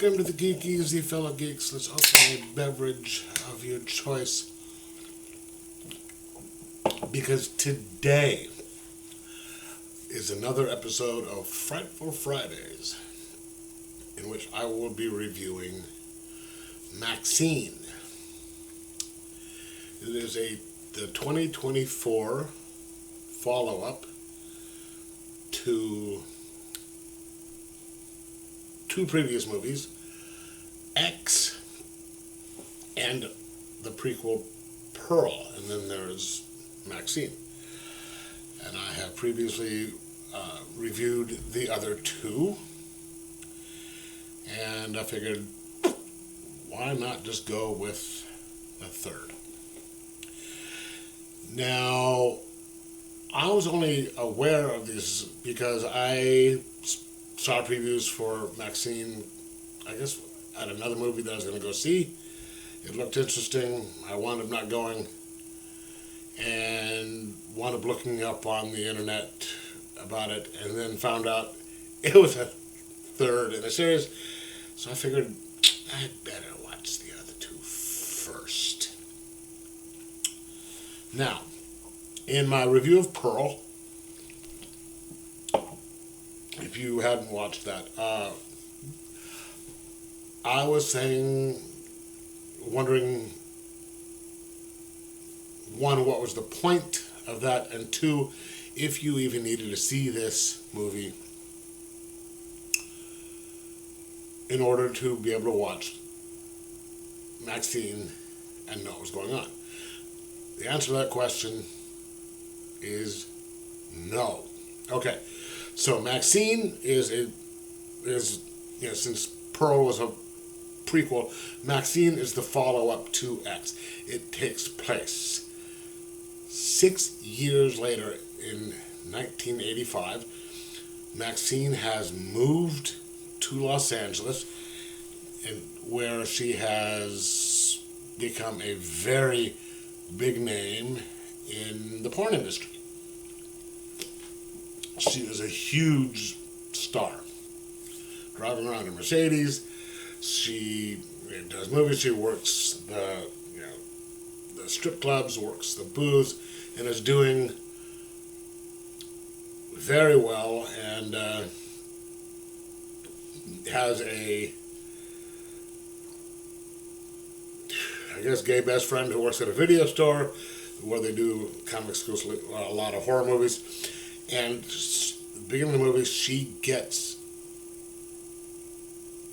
Welcome to the Geek Easy, fellow geeks. Let's open a beverage of your choice, because today is another episode of Frightful Fridays, in which I will be reviewing Maxxine. It is the 2024 follow-up to two previous movies, X and the prequel Pearl, and then there's Maxxine. And I have previously reviewed the other two, and I figured, why not just go with the third? Now, I was only aware of this because I saw previews for Maxxine, I guess, at another movie that I was going to go see. It looked interesting. I wound up not going, and wound up looking up on the internet about it, and then found out it was a third in a series. So I figured I'd better watch the other two first. Now, in my review of Pearl, if you hadn't watched that, I was wondering, one, what was the point of that, and two, if you even needed to see this movie in order to be able to watch Maxxine and know what was going on. The answer to that question is no. Okay. So Maxxine is since Pearl was a prequel, Maxxine is the follow-up to X. It takes place 6 years later in 1985. Maxxine has moved to Los Angeles, and where she has become a very big name in the porn industry. She is a huge star, driving around in Mercedes. She does movies. She works the strip clubs, works the booths, and is doing very well. And has a, I guess, gay best friend who works at a video store where they do comic exclusively a lot of horror movies. And at the beginning of the movie, she gets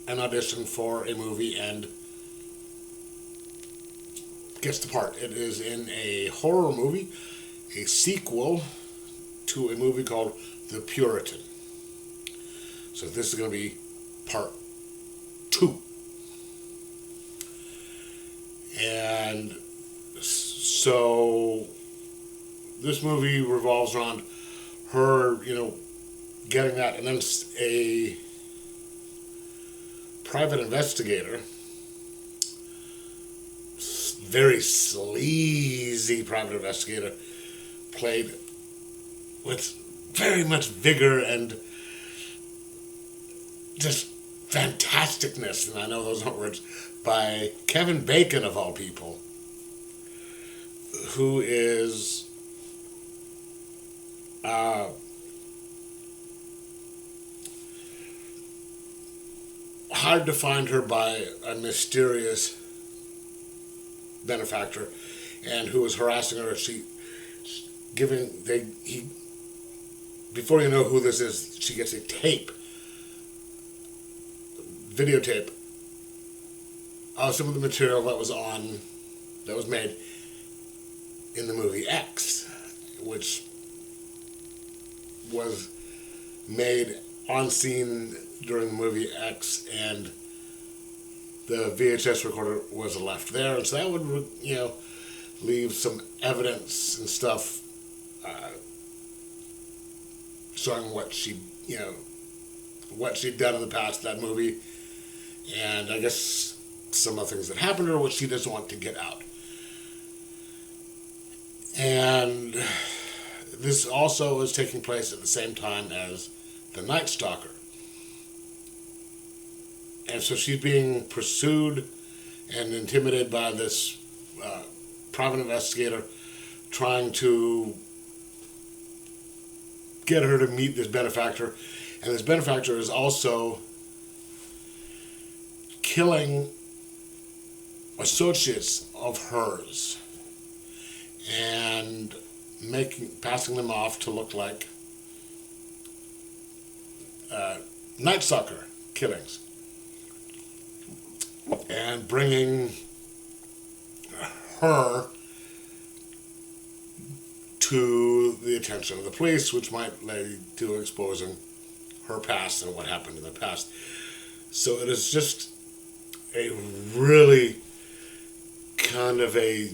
an audition for a movie and gets the part. It is in a horror movie, a sequel to a movie called The Puritan. So this is going to be part 2. And so this movie revolves around her, getting that, and then a private investigator, very sleazy private investigator, played with very much vigor and just fantasticness, and I know those aren't words, by Kevin Bacon, of all people, who is hard to find her by a mysterious benefactor, and who is harassing her. Before you know who this is, she gets a videotape of some of the material that was made in the movie X, which was made on scene during the movie X, and the VHS recorder was left there, and so that would, leave some evidence and stuff showing what she'd done in the past, that movie, and I guess some of the things that happened to her, which she doesn't want to get out. And this also is taking place at the same time as The Night Stalker. and so she's being pursued and intimidated by this private investigator trying to get her to meet this benefactor. And this benefactor is also killing associates of hers and passing them off to look like Night Stalker killings, and bringing her to the attention of the police, which might lead to exposing her past and what happened in the past. So it is just a really kind of a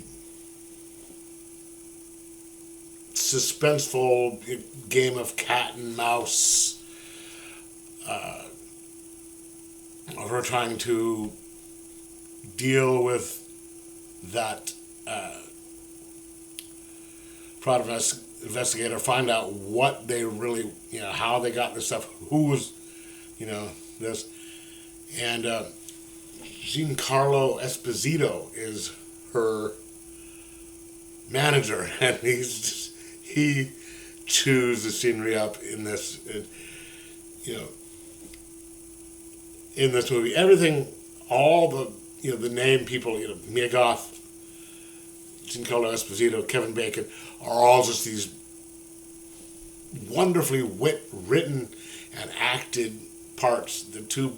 suspenseful game of cat and mouse of her trying to deal with that private investigator, find out what they really, how they got this stuff, who was, this. And Giancarlo Esposito is her manager, and he chews the scenery up in this, in this movie. Everything, all the name people, Mia Goth, Giancarlo Esposito, Kevin Bacon, are all just these wonderfully written and acted parts. The two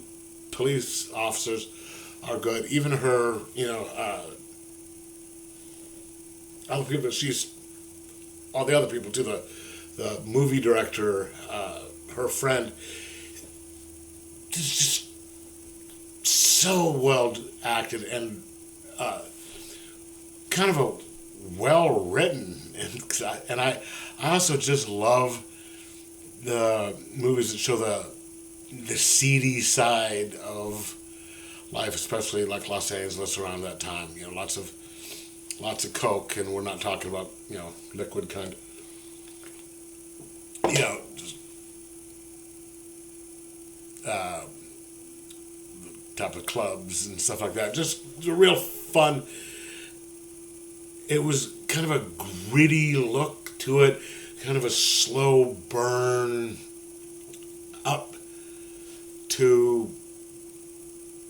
police officers are good. Even her, other people, all the other people too, the movie director, her friend, just so well acted and kind of a well written, and I also just love the movies that show the seedy side of life, especially like Los Angeles around that time. Lots of coke, and we're not talking about liquid kind. Just type of clubs and stuff like that. Just a real fun. It was kind of a gritty look to it, kind of a slow burn up to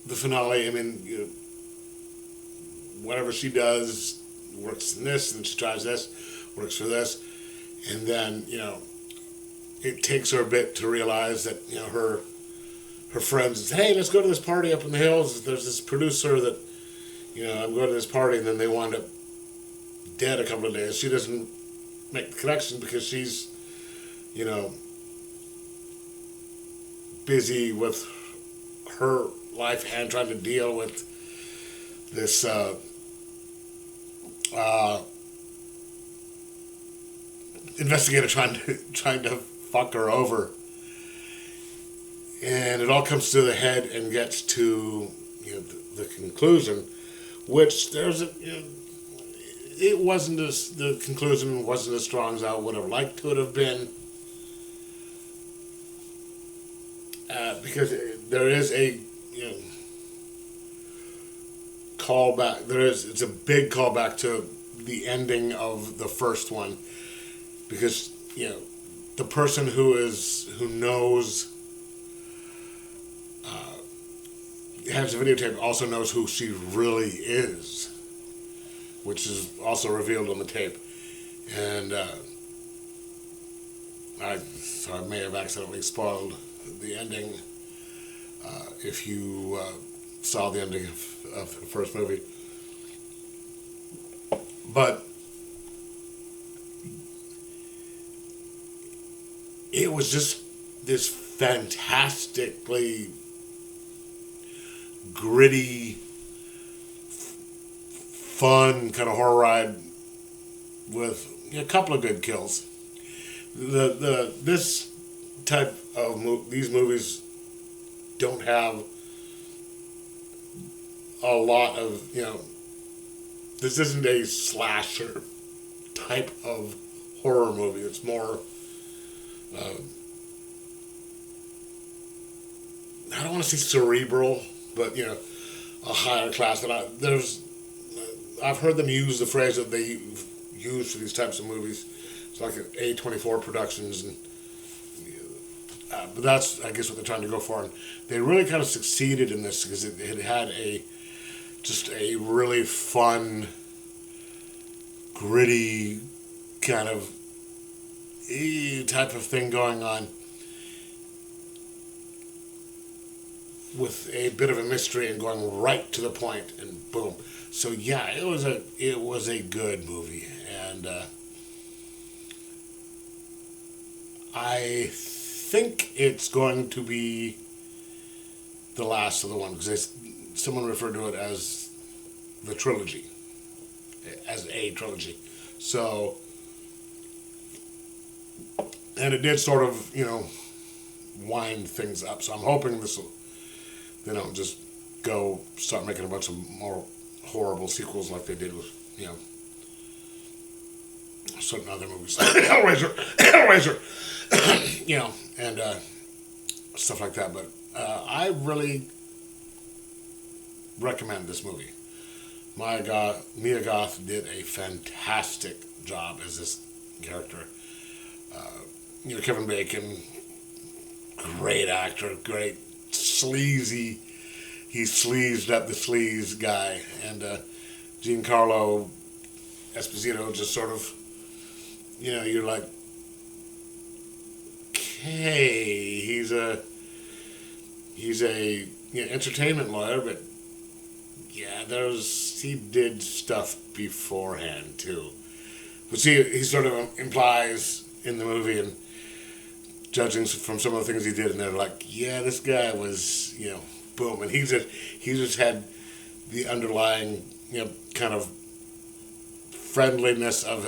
the finale. I mean, whatever she does works in this, and she tries this, works for this, and then it takes her a bit to realize that her friends, hey, let's go to this party up in the hills. There's this producer that I'm going to this party, and then they wind up dead a couple of days. She doesn't make the connection because she's busy with her life and trying to deal with this investigator trying to fuck her over, and it all comes to the head and gets to the conclusion, which the conclusion wasn't as strong as I would have liked to have been, because there is a callback. It's a big callback to the ending of the first one, because the person who knows has a videotape also knows who she really is, which is also revealed on the tape. And I may have accidentally spoiled the ending if you saw the ending of the first movie. But it was just this fantastically gritty, fun kind of horror ride with a couple of good kills. This type of these movies don't have a lot of This isn't a slasher type of horror movie. It's more. I don't want to say cerebral, but a higher class. And I've heard them use the phrase that they use for these types of movies. It's like A24 Productions, and but that's, I guess, what they're trying to go for. And they really kind of succeeded in this because it had just a really fun, gritty kind of type of thing going on, with a bit of a mystery and going right to the point, and boom. So yeah, it was a good movie, and I think it's going to be the last of the one, because someone referred to it as the trilogy, as a trilogy. So, and it did sort of wind things up. So I'm hoping this will, they don't just start making a bunch of more horrible sequels like they did with certain other movies, Hellraiser, and stuff like that. But I really recommend this movie. Mia Goth did a fantastic job as this character. Kevin Bacon, great actor, great sleazy. He sleazed up the sleaze guy, and Giancarlo Esposito just sort of, you're like, okay, he's a entertainment lawyer, but yeah, he did stuff beforehand too. But see, he sort of implies in the movie, and judging from some of the things he did, and they're like, yeah, this guy was, boom, and he just had the underlying, kind of friendliness of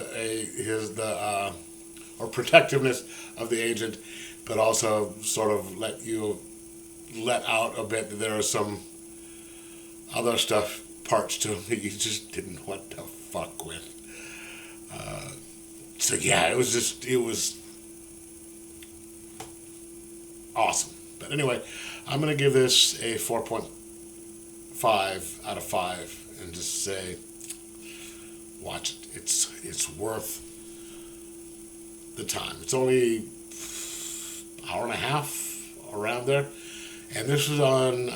or protectiveness of the agent, but also sort of let out a bit that there are some other parts to him that you just didn't want to fuck with. So yeah, it was awesome. But anyway, I'm going to give this a 4.5 out of 5 and just say, watch it. It's worth the time. It's only hour and a half, around there. And this is on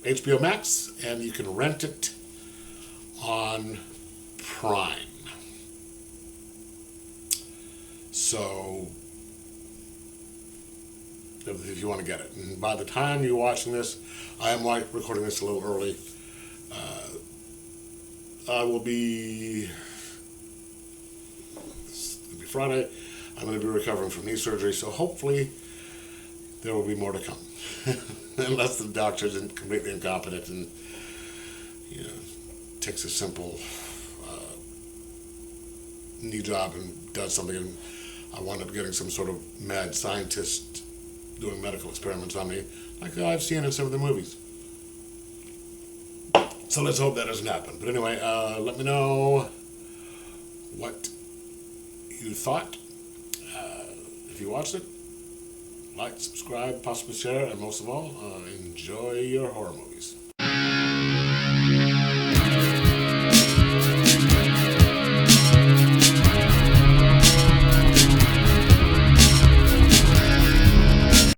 HBO Max, and you can rent it on Prime. So, if you want to get it. And by the time you're watching this, I am recording this a little early. It'll be Friday. I'm going to be recovering from knee surgery, so hopefully there will be more to come. Unless the doctor isn't completely incompetent and takes a simple knee job and does something, and I wound up getting some sort of mad scientist doing medical experiments on me, like I've seen in some of the movies. So let's hope that doesn't happen. But anyway, let me know what you thought. If you watched it, like, subscribe, possibly share, and most of all, enjoy your horror movies.